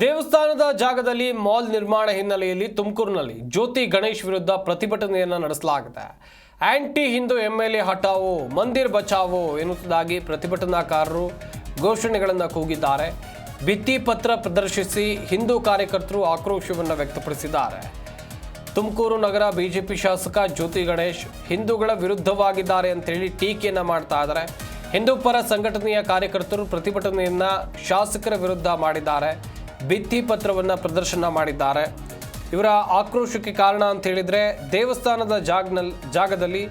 ದೇವಸ್ಥಾನದ ಜಾಗದಲ್ಲಿ ಮಾಲ್ ನಿರ್ಮಾಣ ಹಿನ್ನೆಲೆಯಲ್ಲಿ ತುಮಕೂರಿನಲ್ಲಿ ಜ್ಯೋತಿ ಗಣೇಶ್ ವಿರುದ್ಧ ಪ್ರತಿಭಟನೆಯನ್ನು ನಡೆಸಲಾಗಿದೆ. ಆಂಟಿ ಹಿಂದೂ ಎಂಎಲ್ಎ ಹಟಾವೋ, ಮಂದಿರ್ ಬಚಾವೋ ಎನ್ನುವುದಾಗಿ ಪ್ರತಿಭಟನಾಕಾರರು ಘೋಷಣೆಗಳನ್ನು ಕೂಗಿದ್ದಾರೆ. ಭಿತ್ತಿ ಪತ್ರ ಪ್ರದರ್ಶಿಸಿ ಹಿಂದೂ ಕಾರ್ಯಕರ್ತರು ಆಕ್ರೋಶವನ್ನು ವ್ಯಕ್ತಪಡಿಸಿದ್ದಾರೆ. ತುಮಕೂರು ನಗರ ಬಿಜೆಪಿ ಶಾಸಕ ಜ್ಯೋತಿ ಗಣೇಶ್ ಹಿಂದೂಗಳ ವಿರುದ್ಧವಾಗಿದ್ದಾರೆ ಅಂತೇಳಿ ಟೀಕೆಯನ್ನು ಮಾಡ್ತಾ ಇದ್ದಾರೆ. ಹಿಂದೂ ಪರ ಸಂಘಟನೆಯ ಕಾರ್ಯಕರ್ತರು ಪ್ರತಿಭಟನೆಯನ್ನ ಶಾಸಕರ ವಿರುದ್ಧ ಮಾಡಿದ್ದಾರೆ. ಭಿತ್ತಿ ಪತ್ರವನ್ನು ಪ್ರದರ್ಶನ ಮಾಡಿದ್ದಾರೆ. ಇವರ ಆಕ್ರೋಶಕ್ಕೆ ಕಾರಣ ಅಂತ ಹೇಳಿದ್ರೆ ದೇವಸ್ಥಾನದ ಜಾಗದಲ್ಲಿ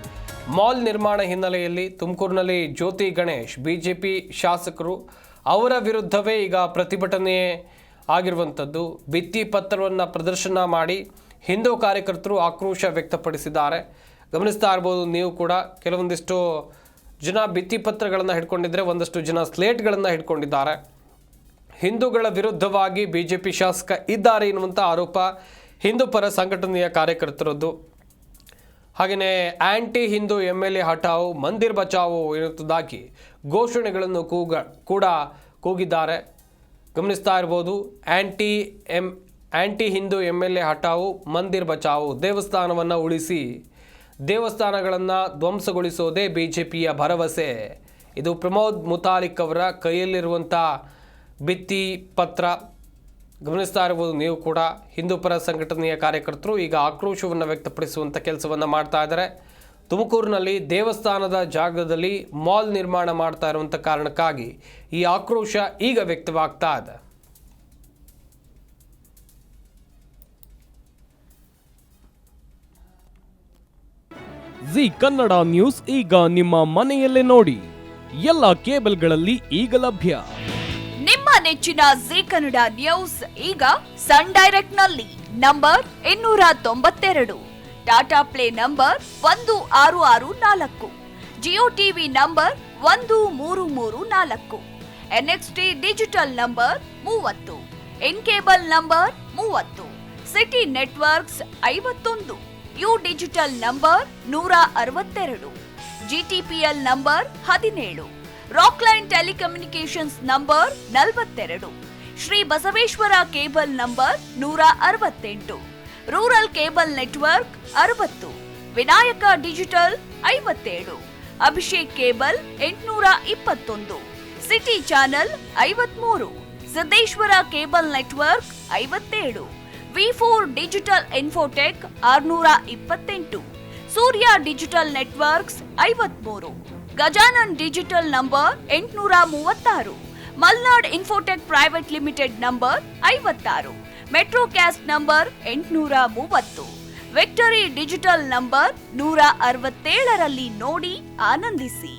ಮಾಲ್ ನಿರ್ಮಾಣ ಹಿನ್ನೆಲೆಯಲ್ಲಿ ತುಮಕೂರಿನಲ್ಲಿ ಜ್ಯೋತಿ ಗಣೇಶ್ ಬಿಜೆಪಿ ಶಾಸಕರು ಅವರ ವಿರುದ್ಧವೇ ಈಗ ಪ್ರತಿಭಟನೆ ಆಗಿರುವಂಥದ್ದು. ಭಿತ್ತಿ ಪತ್ರವನ್ನು ಪ್ರದರ್ಶನ ಮಾಡಿ ಹಿಂದೂ ಕಾರ್ಯಕರ್ತರು ಆಕ್ರೋಶ ವ್ಯಕ್ತಪಡಿಸಿದ್ದಾರೆ. ಗಮನಿಸ್ತಾ ಇರ್ಬೋದು ನೀವು ಕೂಡ. ಕೆಲವೊಂದಿಷ್ಟು ಜನ ಭಿತ್ತಿ ಪತ್ರಗಳನ್ನು ಹಿಡ್ಕೊಂಡಿದ್ರೆ, ಒಂದಷ್ಟು ಜನ ಸ್ಲೇಟ್ಗಳನ್ನು ಹಿಡ್ಕೊಂಡಿದ್ದಾರೆ. ಹಿಂದೂಗಳ ವಿರುದ್ಧವಾಗಿ ಬಿಜೆಪಿ ಶಾಸಕ ಇದ್ದಾರೆ ಎನ್ನುವಂಥ ಆರೋಪ ಹಿಂದೂ ಪರ ಸಂಘಟನೆಯ ಕಾರ್ಯಕರ್ತರದ್ದು. ಹಾಗೆಯೇ ಆಂಟಿ ಹಿಂದೂ ಎಂಎಲ್ಎ ಹಟಾವೋ, ಮಂದಿರ್ ಬಚಾವೋ ಎನ್ನುವುದಾಗಿ ಘೋಷಣೆಗಳನ್ನು ಕೂಡ ಕೂಗಿದ್ದಾರೆ. ಗಮನಿಸ್ತಾ ಇರ್ಬೋದು. ಆಂಟಿ ಹಿಂದೂ ಎಂಎಲ್ಎ ಹಟಾವೋ, ಮಂದಿರ್ ಬಚಾವೋ, ದೇವಸ್ಥಾನವನ್ನು ಉಳಿಸಿ ದೇವಸ್ಥಾನಗಳನ್ನು ಧ್ವಂಸಗೊಳಿಸೋದೇ ಬಿಜೆಪಿಯ ಭರವಸೆ. ಇದು ಪ್ರಮೋದ್ ಮುತಾಲಿಕ್ ಅವರ ಕೈಯಲ್ಲಿರುವಂಥ ಭಿತ್ತಿ ಪತ್ರ. ಗಮನಿಸ್ತಾ ಇರ್ಬೋದು ನೀವು ಕೂಡ. ಹಿಂದೂ ಪರ ಸಂಘಟನೆಯ ಕಾರ್ಯಕರ್ತರು ಈಗ ಆಕ್ರೋಶವನ್ನು ವ್ಯಕ್ತಪಡಿಸುವಂಥ ಕೆಲಸವನ್ನು ಮಾಡ್ತಾ ಇದ್ದಾರೆ. ತುಮಕೂರಿನಲ್ಲಿ ದೇವಸ್ಥಾನದ ಜಾಗದಲ್ಲಿ ಮಾಲ್ ನಿರ್ಮಾಣ ಮಾಡ್ತಾ ಇರುವಂಥ ಕಾರಣಕ್ಕಾಗಿ ಈ ಆಕ್ರೋಶ ಈಗ ವ್ಯಕ್ತವಾಗ್ತಾ ಇದೆ. ಜಿ ಕನ್ನಡ ನ್ಯೂಸ್ ಈಗ ನಿಮ್ಮ ಮನೆಯಲ್ಲೇ ನೋಡಿ. ಎಲ್ಲ ಕೇಬಲ್ಗಳಲ್ಲಿ ಈಗ ಲಭ್ಯ. ನಿಮ್ಮ ನೆಚ್ಚಿನ ಜಿ ಕನ್ನಡ ನ್ಯೂಸ್ ಈಗ ಸನ್ ಡೈರೆಕ್ಟ್ ನಲ್ಲಿ number 292, Tata Play number 1664, Jio TV number 1334, NXT digital number 30, in cable number 30, city networks 51, U digital number 162, GTPL number 17, Rockline telecommunications number 42, Shri Basaveshwara cable number 168, rural cable network 60, Vinayaka digital 57, Abhishek cable 821, city channel 53, Siddeshwara cable network 57, ವಿ4 digital infotech 628, Surya digital networks 53, Gajanan digital number 836, Malnad Infotech Private Limited number 56, Metrocast number 830, Victory Digital number 167ರಲ್ಲಿ ನೋಡಿ ಆನಂದಿಸಿ.